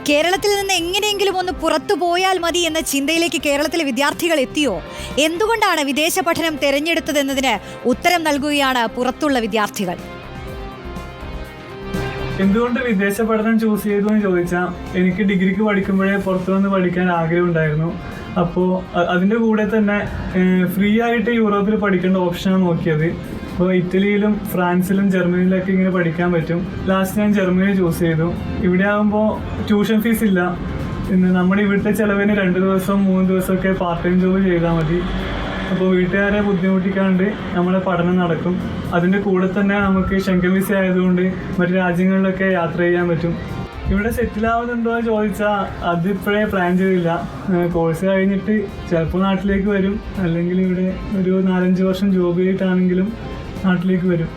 കേരളത്തിൽ നിന്ന് എങ്ങനെയെങ്കിലും ഒന്ന് പുറത്തു പോയാൽ മതി എന്ന ചിന്തയിലേക്ക് കേരളത്തിലെ വിദ്യാർത്ഥികൾ എത്തിയോ? എന്തുകൊണ്ടാണ് വിദേശ പഠനം തിരഞ്ഞെടുത്തതെന്നതിന് ഉത്തരം നൽകുകയാണ് പുറത്തുള്ള വിദ്യാർത്ഥികൾ. എന്തുകൊണ്ട് വിദേശ പഠനം ചൂസ് ചെയ്തു എന്ന് ചോദിച്ചാൽ, എനിക്ക് ഡിഗ്രിക്ക് പഠിക്കുമ്പോഴേ പുറത്തു വന്ന് പഠിക്കാൻ ആഗ്രഹമുണ്ടായിരുന്നു. അപ്പോൾ അതിൻ്റെ കൂടെ തന്നെ ഫ്രീ ആയിട്ട് യൂറോപ്പിൽ പഠിക്കേണ്ട ഓപ്ഷനാണ് നോക്കിയത്. അപ്പോൾ ഇറ്റലിയിലും ഫ്രാൻസിലും ജർമ്മനിയിലൊക്കെ ഇങ്ങനെ പഠിക്കാൻ പറ്റും. ലാസ്റ്റ് ഞാൻ ജർമ്മനി ചൂസ് ചെയ്തു. ഇവിടെ ആകുമ്പോൾ ട്യൂഷൻ ഫീസ് ഇല്ല. നമ്മുടെ ഇവിടുത്തെ ചിലവിന് 2 ദിവസം 3 ദിവസമൊക്കെ പാർട്ട് ടൈം ജോബ് ചെയ്താൽ മതി. അപ്പോൾ വീട്ടുകാരെ ബുദ്ധിമുട്ടിക്കാണ്ട് നമ്മുടെ പഠനം നടക്കും. അതിൻ്റെ കൂടെ തന്നെ നമുക്ക് ഷെങ്കൻ വിസ ആയതുകൊണ്ട് മറ്റു രാജ്യങ്ങളിലൊക്കെ യാത്ര ചെയ്യാൻ പറ്റും. ഇവിടെ സെറ്റിലാവുന്നുണ്ടോ എന്ന് ചോദിച്ചാൽ അതിപ്പോഴേ പ്ലാൻ ചെയ്തില്ല. കോഴ്സ് കഴിഞ്ഞിട്ട് ചിലപ്പോൾ നാട്ടിലേക്ക് വരും, അല്ലെങ്കിൽ ഇവിടെ ഒരു 4-5 വർഷം ജോബ് ചെയ്തിട്ടാണെങ്കിലും നാട്ടിലേക്ക് വരും.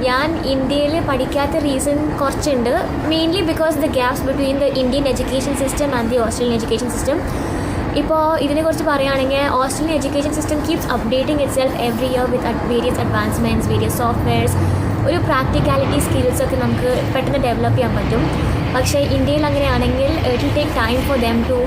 ഞാൻ ഇന്ത്യയിൽ പഠിക്കാത്ത റീസൺ കുറച്ചുണ്ട്. Mainly because the gaps between the Indian education system and the Australian education system. ഇപ്പോൾ ഇതിനെക്കുറിച്ച് പറയുകയാണെങ്കിൽ Australian education system keeps updating itself every year with various advancements, various softwares. ഒരു പ്രാക്ടിക്കാലിറ്റി സ്കിൽസൊക്കെ നമുക്ക് പെട്ടെന്ന് ഡെവലപ്പ് ചെയ്യാൻ പറ്റും. പക്ഷേ ഇന്ത്യയിൽ അങ്ങനെയാണെങ്കിൽ it will take time for them to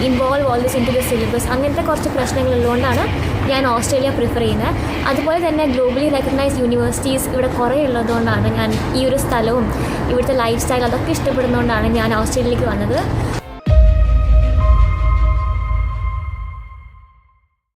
involve all this into the syllabus. അങ്ങനത്തെ കുറച്ച് പ്രശ്നങ്ങളുള്ളതുകൊണ്ടാണ് ഞാൻ ഓസ്ട്രേലിയ പ്രിഫർ ചെയ്യുന്നത്. അതുപോലെ തന്നെ ഗ്ലോബലി റെക്കഗ്നൈസ്ഡ് യൂണിവേഴ്സിറ്റീസ് ഇവിടെ കുറേ ഉള്ളതുകൊണ്ടാണ് ഞാൻ ഈ ഒരു സ്ഥലവും ഇവിടുത്തെ ലൈഫ് സ്റ്റൈൽ അതൊക്കെ ഇഷ്ടപ്പെടുന്നതുകൊണ്ടാണ് ഞാൻ ഓസ്ട്രേലിയയിലേക്ക് വന്നത്.